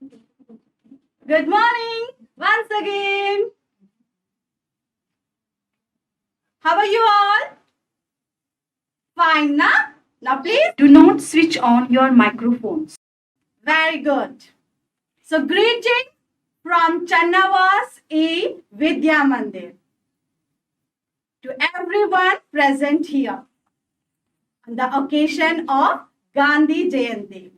Good morning once again. How are you all? Fine, na? Now please Do not switch on your microphones. very good. So greeting from Channavas E Vidya Mandir to everyone present here on the occasion of Gandhi Jayanti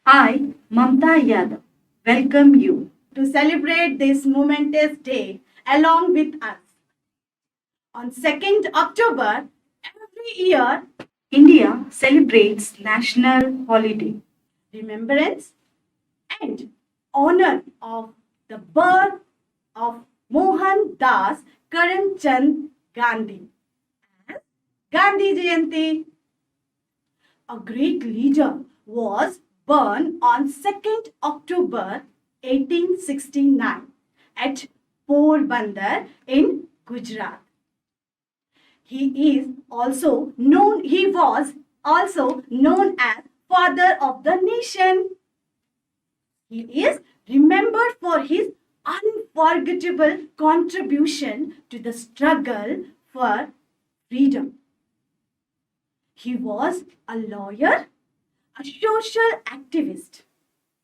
I, Mamta Yadav, welcome you. to celebrate this momentous day along with us. On 2nd October, every year, India celebrates national holiday. remembrance and honor of the birth of Mohan Das Karamchand Gandhi as Gandhi Jayanti. A great leader was born on 2nd October 1869 at Porbandar in Gujarat. He was also known as father of the nation. He is remembered for his unforgettable contribution to the struggle for freedom. He was a lawyer, a social activist,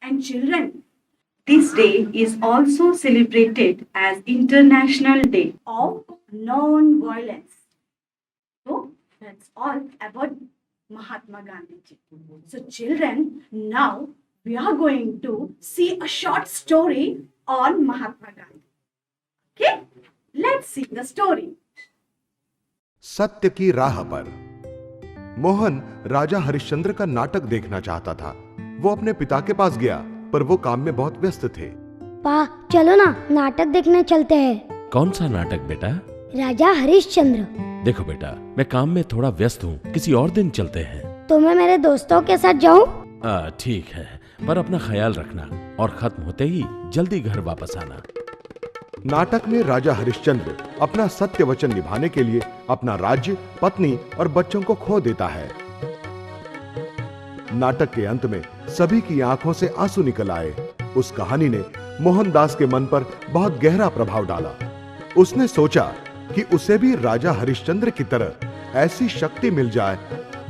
and children This day is also celebrated as International Day of non-violence. So that's all about Mahatma Gandhi ji. So children, now we are going to see a short story on Mahatma Gandhi. Okay, let's see the story. सत्य की राह पर मोहन राजा हरिश्चंद्र का नाटक देखना चाहता था। वो अपने पिता के पास गया, पर वो काम में बहुत व्यस्त थे। पा चलो ना नाटक देखने चलते हैं। कौन सा नाटक बेटा? राजा हरिश्चंद्र। देखो बेटा, मैं काम में थोड़ा व्यस्त हूँ, किसी और दिन चलते हैं। तो मैं मेरे दोस्तों के साथ जाऊँ? ठीक है, पर अपना ख्याल रखना और खत्म होते ही जल्दी घर वापस आना। नाटक में राजा हरिश्चंद्र अपना सत्य वचन निभाने के लिए अपना राज्य, पत्नी और बच्चों को खो देता है। नाटक के अंत में सभी की आंखों से आंसू निकल आए। उस कहानी ने मोहनदास के मन पर बहुत गहरा प्रभाव डाला। उसने सोचा कि उसे भी राजा हरिश्चंद्र की तरह ऐसी शक्ति मिल जाए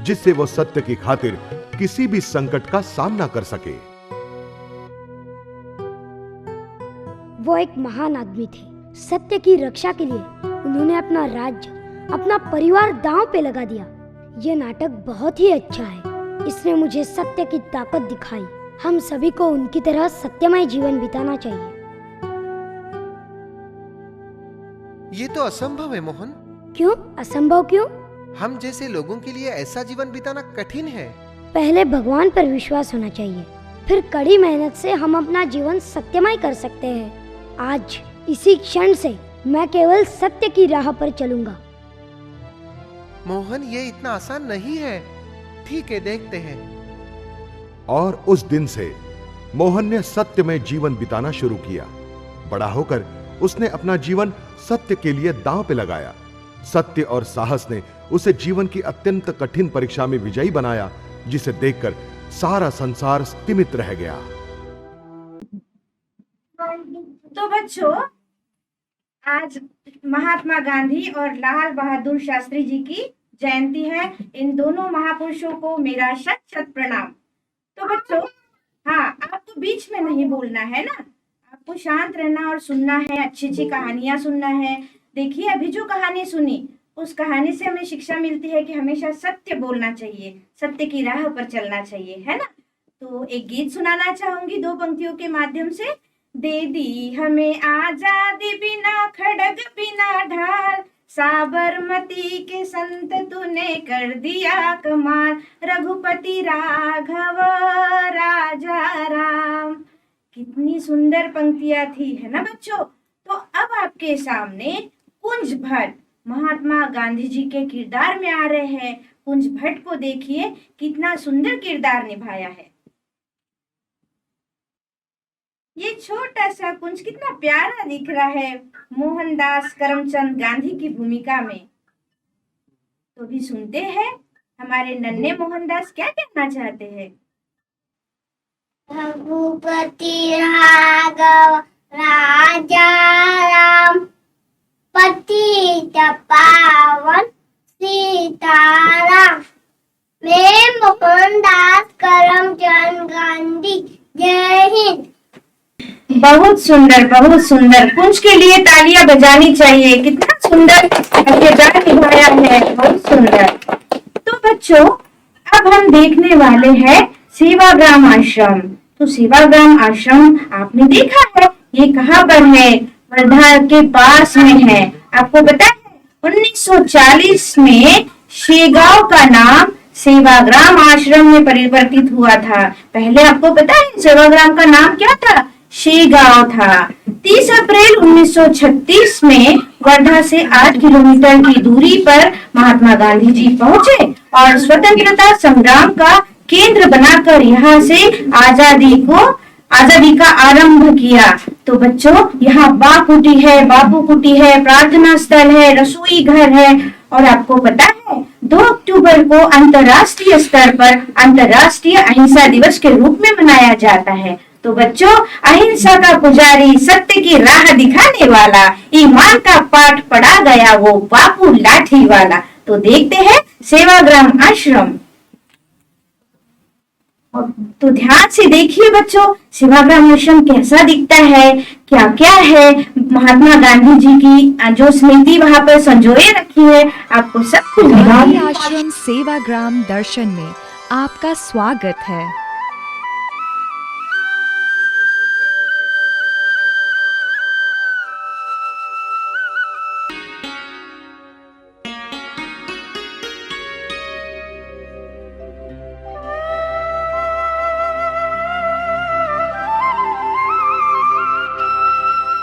जिससे वो सत्य की खातिर किसी भी संकट का सामना कर सके। वो एक महान आदमी थे। सत्य की रक्षा के लिए उन्होंने अपना राज्य, अपना परिवार दांव पे लगा दिया। ये नाटक बहुत ही अच्छा है। इसने मुझे सत्य की ताकत दिखाई। हम सभी को उनकी तरह सत्यमय जीवन बिताना चाहिए। ये तो असंभव है मोहन। क्यों असंभव क्यों? हम जैसे लोगों के लिए ऐसा जीवन बिताना कठिन है। पहले भगवान पर विश्वास होना चाहिए, फिर कड़ी मेहनत से हम अपना जीवन सत्यमय कर सकते हैं। आज इसी क्षण से मैं केवल सत्य की राह पर चलूंगा। मोहन, ये इतना आसान नहीं है। ठीक है, देखते हैं। और उस दिन से मोहन ने सत्य में जीवन बिताना शुरू किया। बड़ा होकर उसने अपना जीवन सत्य के लिए दांव पे लगाया। सत्य और साहस ने उसे जीवन की अत्यंत कठिन परीक्षा में विजयी बनाया, जिसे देखकर सारा संसार स्तिमित रह गया। तो बच्चों, आज महात्मा गांधी और लाल बहादुर शास्त्री जी की जयंती है। इन दोनों महापुरुषों को मेरा शत शत प्रणाम। तो बच्चों, हाँ, आपको बीच में नहीं बोलना है ना, आपको शांत रहना और सुनना है, अच्छी अच्छी कहानियां सुनना है। देखिए, अभी जो कहानी सुनी, उस कहानी से हमें शिक्षा मिलती है कि हमेशा सत्य बोलना चाहिए, सत्य की राह पर चलना चाहिए, है ना। तो एक गीत सुनाना चाहूंगी दो पंक्तियों के माध्यम से। दे दी हमें आजादी बिना खड़ग बिना ढाल, साबरमती के संत तूने कर दिया कमाल, रघुपति राघव राजा राम। कितनी सुंदर पंक्तियां थी, है ना बच्चों। तो अब आपके सामने कुंज भट्ट महात्मा गांधी जी के किरदार में आ रहे हैं। कुंज भट्ट को देखिए, कितना सुंदर किरदार निभाया है। ये छोटा सा कुंज कितना प्यारा दिख रहा है मोहनदास करमचंद गांधी की भूमिका में। तो भी सुनते हैं हमारे नन्हे मोहनदास क्या कहना चाहते हैं। रघुपति राघव राजा राम पतित पावन सीताराम। मैं मोहनदास करमचंद गांधी। जय हिंद। बहुत सुंदर, बहुत सुंदर। कुंज के लिए तालियां बजानी चाहिए। कितना सुंदर किरदार निभाया है, बहुत सुंदर। तो बच्चों, अब हम देखने वाले हैं सेवाग्राम आश्रम। तो सेवाग्राम आश्रम आपने देखा है, ये कहाँ पर है? वर्धा के पास में है। आपको पता है 1940 में शेगांव का नाम सेवाग्राम आश्रम में परिवर्तित हुआ था। पहले आपको पता है सेवाग्राम का नाम क्या था? शेगांव था। 30 अप्रैल 1936 में वर्धा से 8 किलोमीटर की दूरी पर महात्मा गांधी जी पहुंचे और स्वतंत्रता संग्राम का केंद्र बनाकर यहाँ से आजादी का आरंभ किया। तो बच्चों, यहाँ बापू कुटी है, प्रार्थना स्थल है, रसोई घर है। और आपको पता है 2 अक्टूबर को अंतर्राष्ट्रीय स्तर पर अंतर्राष्ट्रीय अहिंसा दिवस के रूप में मनाया जाता है। तो बच्चों, अहिंसा का पुजारी, सत्य की राह दिखाने वाला, ईमान का पाठ पढ़ा गया वो बापू लाठी वाला। तो देखते हैं सेवाग्राम आश्रम। तो ध्यान से देखिए बच्चों, सेवाग्राम आश्रम कैसा दिखता है, क्या क्या है। महात्मा गांधी जी की जो स्मृति वहाँ पर संजोए रखी है, आपको सब कुछ गांधी आश्रम सेवाग्राम दर्शन में आपका स्वागत है।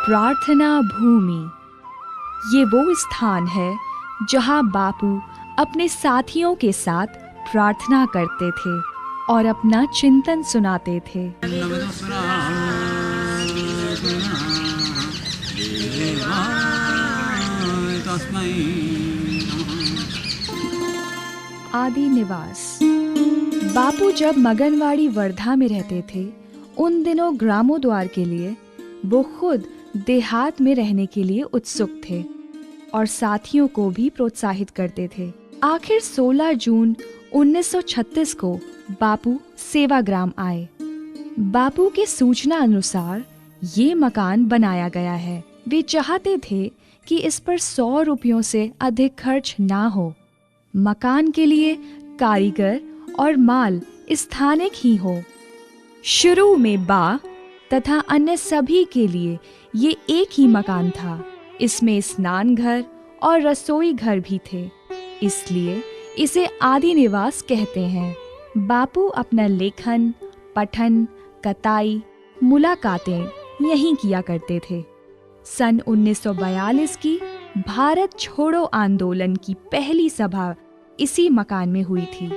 प्रार्थना भूमि ये वो स्थान है जहां बापू अपने साथियों के साथ प्रार्थना करते थे और अपना चिंतन सुनाते थे। आदि निवास। बापू जब मगनवाड़ी वर्धा में रहते थे, उन दिनों ग्रामोद्वार के लिए वो खुद देहात में रहने के लिए उत्सुक थे और साथियों को भी प्रोत्साहित करते थे। आखिर 16 जून 1936 को बापू सेवाग्राम आए। बापू के सूचना अनुसार ये मकान बनाया गया है। वे चाहते थे कि इस पर 100 रुपयों से अधिक खर्च ना हो। मकान के लिए कारीगर और माल स्थानिक ही हो। शुरू में बा तथा अन्य सभी के लिए ये एक ही मकान था। इसमें स्नान घर और रसोई घर भी थे, इसलिए इसे आदि निवास कहते हैं। बापू अपना लेखन, पठन, कताई, मुलाकातें यहीं किया करते थे। सन 1942 की भारत छोड़ो आंदोलन की पहली सभा इसी मकान में हुई थी।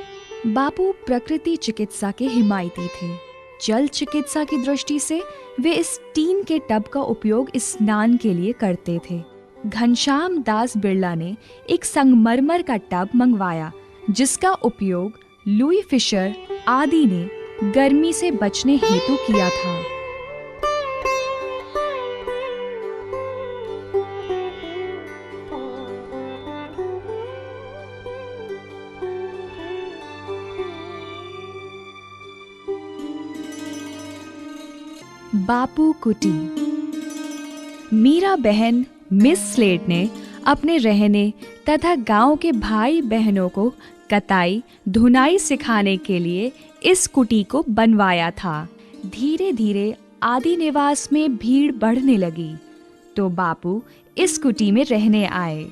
बापू प्रकृति चिकित्सा के हिमायती थे। जल चिकित्सा की दृष्टि से वे इस टीन के टब का उपयोग स्नान के लिए करते थे। घनश्याम दास बिरला ने एक संगमरमर का टब मंगवाया, जिसका उपयोग लुई फिशर आदि ने गर्मी से बचने हेतु किया था। बापू कुटी। मीरा बहन मिस स्लेट ने अपने रहने तथा गांव के भाई बहनों को कताई धुनाई सिखाने के लिए इस कुटी को बनवाया था। धीरे धीरे आदि निवास में भीड़ बढ़ने लगी तो बापू इस कुटी में रहने आए।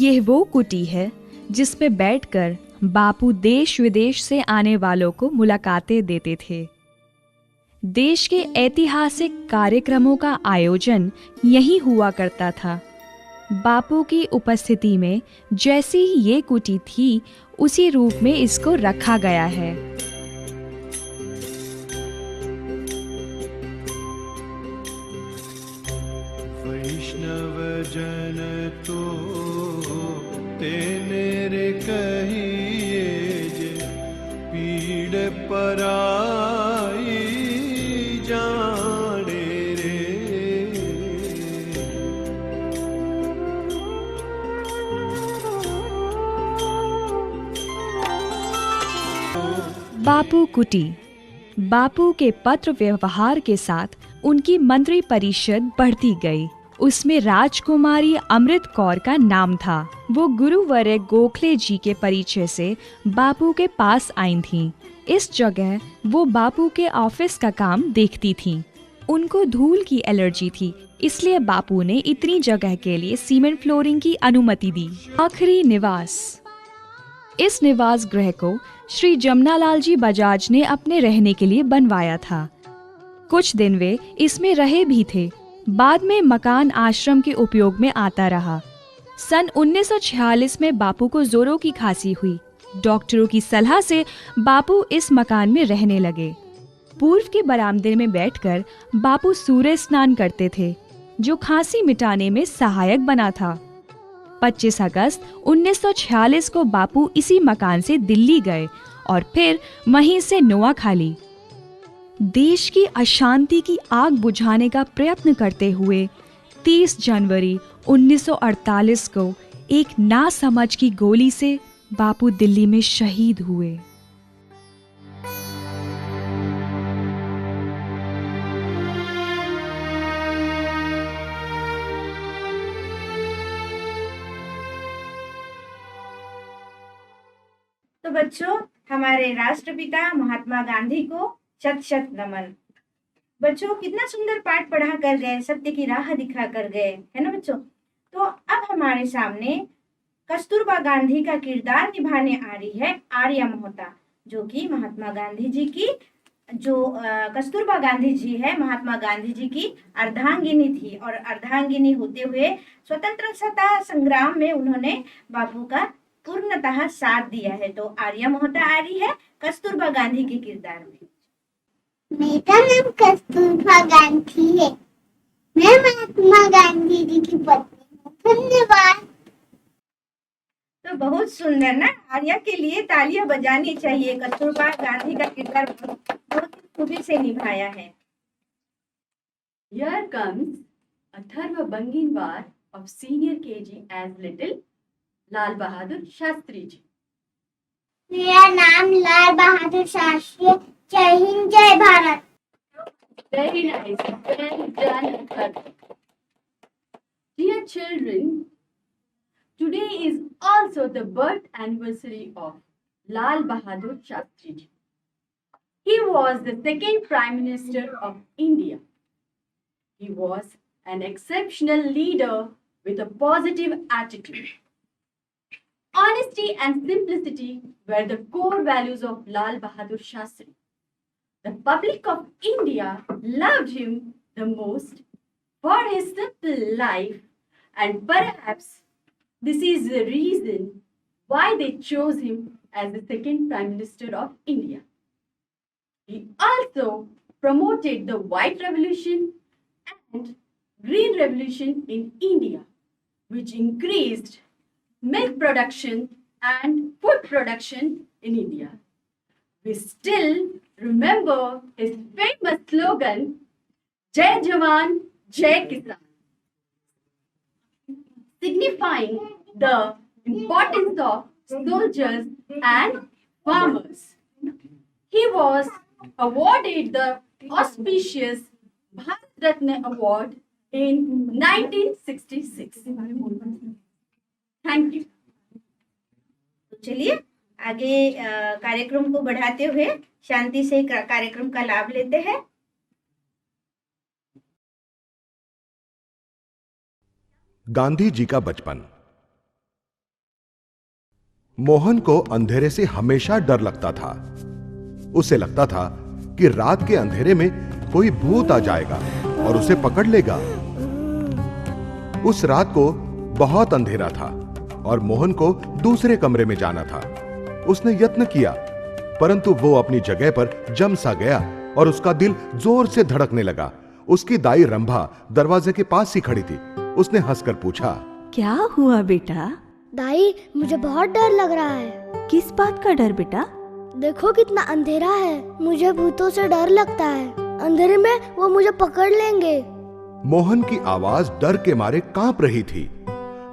यह वो कुटी है जिसमें बैठकर बापू देश विदेश से आने वालों को मुलाकातें देते थे। देश के ऐतिहासिक कार्यक्रमों का आयोजन यहीं हुआ करता था। बापू की उपस्थिति में जैसी ही ये कुटी थी, उसी रूप में इसको रखा गया है। वैष्णव जन तो तेरे कहिए जे पीड़ पराई बापू कुटी। बापू के पत्र व्यवहार के साथ उनकी मंत्री परिषद बढ़ती गई। उसमें राजकुमारी अमृत कौर का नाम था। वो गुरुवर्य गोखले जी के परिचय से बापू के पास आई थीं। इस जगह वो बापू के ऑफिस का काम देखती थीं। उनको धूल की एलर्जी थी, इसलिए बापू ने इतनी जगह के लिए सीमेंट फ्लोरिंग की अनुमति दी। आखिरी निवास। इस निवास गृह को श्री जमनालाल जी बजाज ने अपने रहने के लिए बनवाया था। कुछ दिन वे इसमें रहे भी थे। बाद में मकान आश्रम के उपयोग में आता रहा। सन 1946 में बापू को जोरों की खांसी हुई। डॉक्टरों की सलाह से बापू इस मकान में रहने लगे। पूर्व के बरामदे में बैठकर बापू सूर्य स्नान करते थे, जो खांसी मिटाने में सहायक बना था। 25 अगस्त 1946 को बापू इसी मकान से दिल्ली गए और फिर वहीं से नोआखाली। देश की अशांति की आग बुझाने का प्रयत्न करते हुए 30 जनवरी 1948 को एक नासमझ की गोली से बापू दिल्ली में शहीद हुए। तो बच्चों, हमारे राष्ट्रपिता महात्मा गांधी को शत शत नमन। बच्चों, कितना सुंदर पाठ पढ़ा कर गए, सत्य की राह दिखा कर गए, है ना बच्चों। तो अब हमारे सामने कस्तूरबा गांधी का किरदार निभाने आ रही है आर्या मोहता, जो कि महात्मा गांधी जी की कस्तूरबा गांधी जी है, महात्मा गांधी जी की अर्धांगिनी थी। और अर्धांगिनी होते हुए स्वतंत्रता संग्राम में उन्होंने बापू का पूर्णतः साथ दिया है। तो आर्या मोहता आ रही है कस्तूरबा गांधी के किरदार में। मेरा नाम कस्तूरबा गांधी है। मैं महात्मा गांधी जी की पत्नी हूँ। धन्यवाद। तो बहुत सुंदर ना, आर्या के लिए तालियां बजानी चाहिए। कस्तूरबा गांधी का किरदार बहुत खूबी से निभाया है। Here comes Atharva Banginwar of senior KG as little Lal Bahadur Shastri ji. मेरा नाम लाल बहादुर शास्त्री है। जय हिंद, जय Bharat. Very nice, well done, Atharva. Dear children, today is also the birth anniversary of Lal Bahadur Shastri ji. He was the second Prime Minister of India. He was an exceptional leader with a positive attitude. Honesty and simplicity were the core values of Lal Bahadur Shastri. The public of India loved him the most for his simple life, and perhaps this is the reason why they chose him as the second Prime Minister of India. He also promoted the White Revolution and Green Revolution in India, which increased milk production and food production in India. We still remember his famous slogan, Jai Jawan, Jai Kisan, signifying the importance of soldiers and farmers. He was awarded the auspicious Bharat Ratna Award in 1966. Thank you. तो चलिए आगे कार्यक्रम को बढ़ाते हुए शांति से कार्यक्रम का लाभ लेते हैं। गांधी जी का बचपन। मोहन को अंधेरे से हमेशा डर लगता था। उसे लगता था कि रात के अंधेरे में कोई भूत आ जाएगा और उसे पकड़ लेगा। उस रात को बहुत अंधेरा था और मोहन को दूसरे कमरे में जाना था। उसने यत्न किया, परंतु वो अपनी जगह पर जम सा गया और उसका दिल जोर से धड़कने लगा। उसकी दाई रंभा दरवाजे के पास ही खड़ी थी। उसने हंसकर पूछा, क्या हुआ बेटा? दाई, मुझे बहुत डर लग रहा है। किस बात का डर बेटा? देखो कितना अंधेरा है। मुझे भूतों से डर लगता है। अंधेरे में वो मुझे पकड़ लेंगे। मोहन की आवाज डर के मारे कांप रही थी।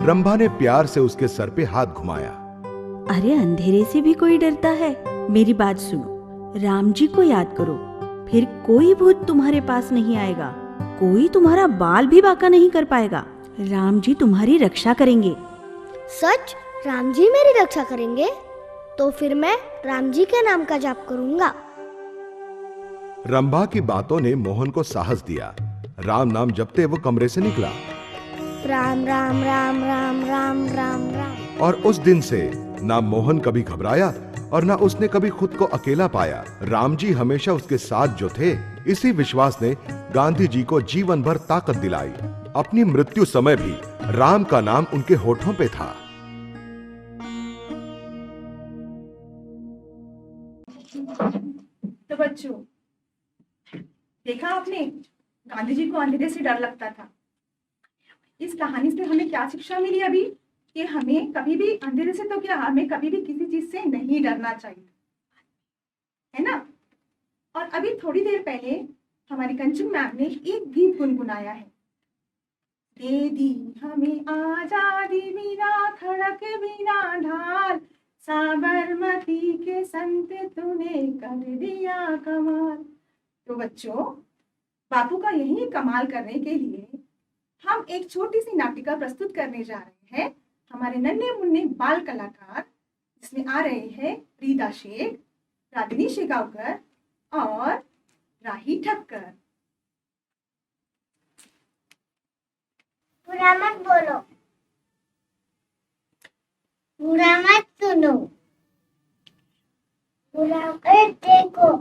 रंभा ने प्यार से उसके सर पे हाथ घुमाया। अरे अंधेरे से भी कोई डरता है? मेरी बात सुनो, राम जी को याद करो, फिर कोई भूत तुम्हारे पास नहीं आएगा, कोई तुम्हारा बाल भी बांका नहीं कर पाएगा। राम जी तुम्हारी रक्षा करेंगे। सच? राम जी मेरी रक्षा करेंगे? तो फिर मैं राम जी के नाम का जाप करूंगा। रंभा की बातों ने मोहन को साहस दिया। राम नाम जपते वो कमरे से निकला राम राम राम राम राम राम राम। और उस दिन से ना मोहन कभी घबराया और ना उसने कभी खुद को अकेला पाया। राम जी हमेशा उसके साथ जो थे, इसी विश्वास ने गांधी जी को जीवन भर ताकत दिलाई। अपनी मृत्यु समय भी राम का नाम उनके होठों पे था। तो बच्चों, देखा आपने, गांधी जी को अंधेरे से डर लगता था। इस कहानी से हमें क्या शिक्षा मिली अभी? कि हमें कभी भी अंधेरे से तो क्या, हमें कभी भी किसी चीज से नहीं डरना चाहिए, है ना। और अभी थोड़ी देर पहले हमारी कंचन मैम ने एक गीत गुनगुनाया है। दे दी हमें आजादी बिना खड़क बिना ढाल, साबरमती के संत तूने कर दिया कमाल। तो बच्चों, बापू का यही कमाल करने के लिए हम एक छोटी सी नाटिका प्रस्तुत करने जा रहे हैं। हमारे नन्हे मुन्ने बाल कलाकार, जिसमें आ रहे हैं रीदा शेख, रागिनी शेगावकर और राही ठक्कर। बुरा मत बोलो, बुरा मत सुनो, बुरा मत देखो।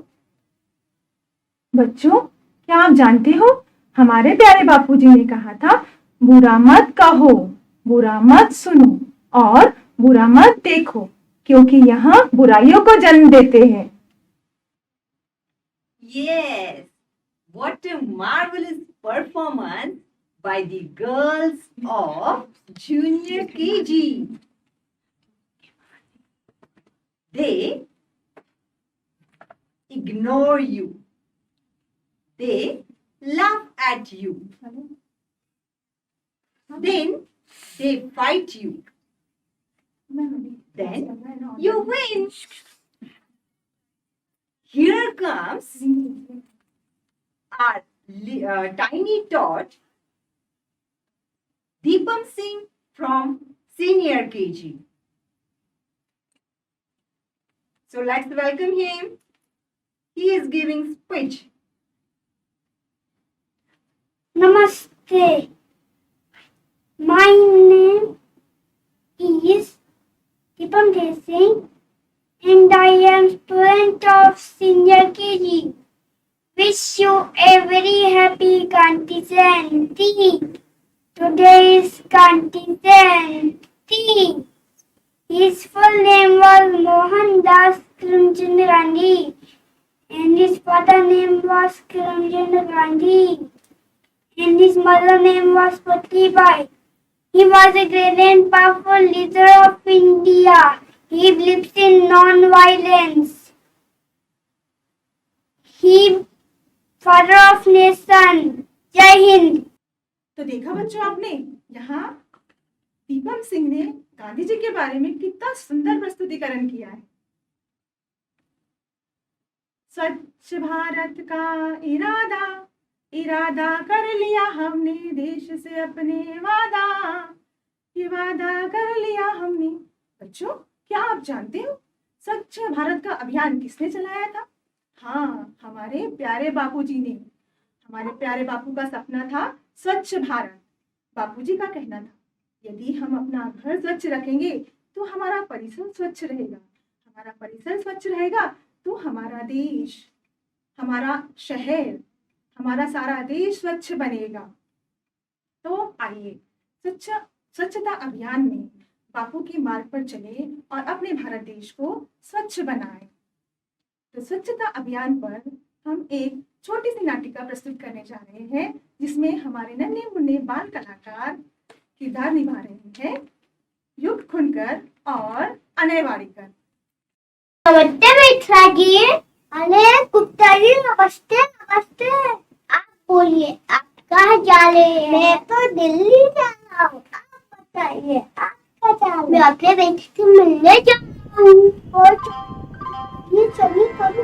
बच्चों, क्या आप जानते हो, हमारे प्यारे बापूजी ने कहा था, बुरा मत कहो, बुरा मत सुनो और बुरा मत देखो, क्योंकि यहाँ बुराइयों को जन्म देते हैं। Yes, what a marvelous performance by the girls of Junior KG. They ignore you. They laugh at you. Then they fight you. Then you win. Here comes our tiny tot, Deepam Singh from Senior KG. So let's welcome him. He is giving speech. Namaste. My name is Deepam Singh and I am student of Senior KG. Wish you a very happy Gandhi Jayanti. Today is Gandhi Jayanti. His full name was Mohandas Karamchand Gandhi and his father name was Karamchand Gandhi and his mother name was Putlibai. He was a great and powerful leader of India. He believes in non-violence. He father of nation. जय हिंद। तो देखा बच्चों आपने, यहाँ दीपम सिंह ने गांधी जी के बारे में कितना सुंदर प्रस्तुतिकरण किया है। स्वच्छ भारत का इरादा कर लिया हमने, देश से अपने ये वादा कर लिया हमने। बच्चों, क्या आप जानते हो स्वच्छ भारत का अभियान किसने चलाया था? हाँ, हमारे प्यारे बापूजी ने। हमारे प्यारे बापू का सपना था स्वच्छ भारत। बापूजी का कहना था, यदि हम अपना घर स्वच्छ रखेंगे तो हमारा परिसर स्वच्छ रहेगा, हमारा परिसर स्वच्छ रहेगा तो हमारा देश, हमारा शहर, हमारा सारा देश स्वच्छ बनेगा। तो आइए स्वच्छता अभियान में बापू के मार्ग पर चले और अपने भारत देश को स्वच्छ बनाएं। तो स्वच्छता अभियान पर हम एक छोटी सी नाटिका प्रस्तुत करने जा रहे हैं, जिसमें हमारे नन्हे मुन्ने बाल कलाकार किरदार निभा रहे हैं युग खुनकर और अनय वाड़ीकर। नमस्ते मित्रा जी। अरे कुत्ता जी, नमस्ते नमस्ते। आप बोलिए, आप कहाँ जा रहे हैं? मैं तो दिल्ली जा रहा हूँ। आप बताइए, आप कहाँ जा रहे हैं? मैं अपने बेटे से मिलने जा रहा हूँ। और ये सभी कभी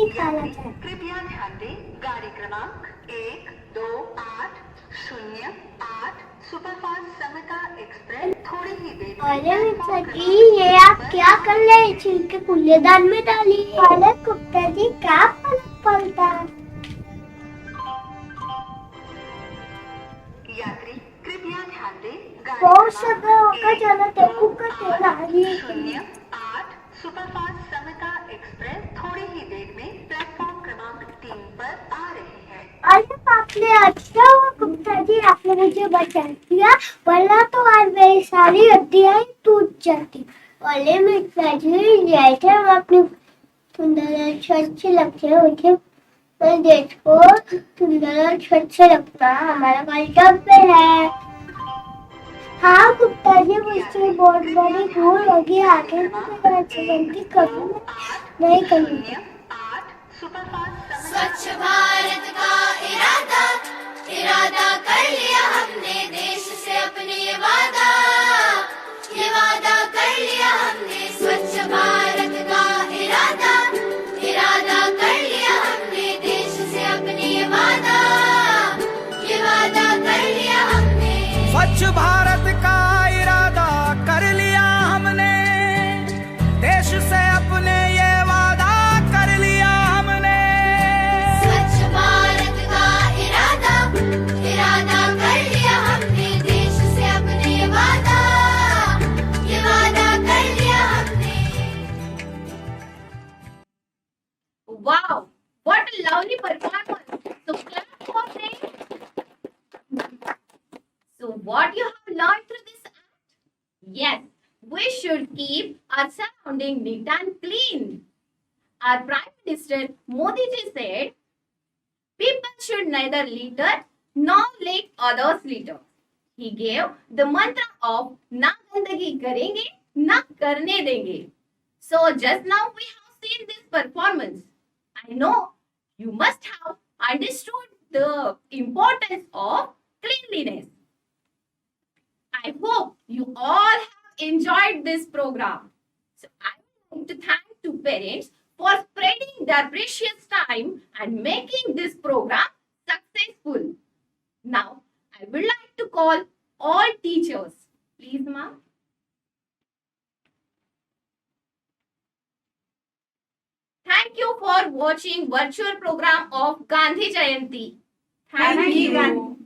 निकाला जाए। कृपया ध्यान दें, गाड़ी क्रमांक 128008 सुपरफास्ट समता एक्सप्रेस थोड़ी ही देर में अरे मित्रा जी, ये आप क्या कर रहे हैं? छिलके कूड़ेदान में डालिए। अरे गुप्ता जी, क्या फर्क पड़ता है? यात्री कृपया ध्यान दें, बहुत समय होगा, चलो देखो का तेल आ रही है। 08 सुपरफास्ट समता एक्सप्रेस थोड़ी ही देर में प्लेटफॉर्म क्रमांक 3 पर आ रही है। अरे बाप रे, अच्छा हुआ गुप्ता जी आपने मुझे बचा दिया, वरना तो आज मेरी सारी हड्डियां ही टूट जाती। अरे मित्रा जी, जैसे हम अपनी सुंदर स्वच्छ लगते हैं, मुझे देश को सुंदर और स्वच्छ रखना हमारा कर्तव्य है। हाँ गुप्ता जी, मुझसे बहुत बड़ी भूल होगी, आगे भी मैं ऐसी गलती कभी नहीं करूँगी। स्वच्छ भारत का इरादा इरादा कर लिया हमने, देश से अपने ये वादा कर लिया हमने। स्वच्छ भारत का इरादा इरादा कर लिया हमने, देश से अपने ये वादा कर लिया हमने। स्वच्छ भारत का इरादा कर लिया हमने, देश से अपने ये वादा कर लिया हमने। स्वच्छ भारत का इरादा इरादा कर लिया हमने, देश से अपने ये वादा कर लिया हमने। Wow, what a lovely performance. So clap for them. So what you have learned through this act? Yes, we should keep our surrounding neat and clean. Our Prime Minister Modi ji said, people should neither litter nor let others litter. He gave the mantra of na gandagi karenge, na karne denge. So just now we have seen this performance. I know you must have understood the importance of cleanliness. I hope you all have enjoyed this program. So I would like to thank to parents for spreading their precious time and making this program successful. Now I would like to call all teachers. Please, ma'am. Thank you for watching virtual program of Gandhi Jayanti. Thank you.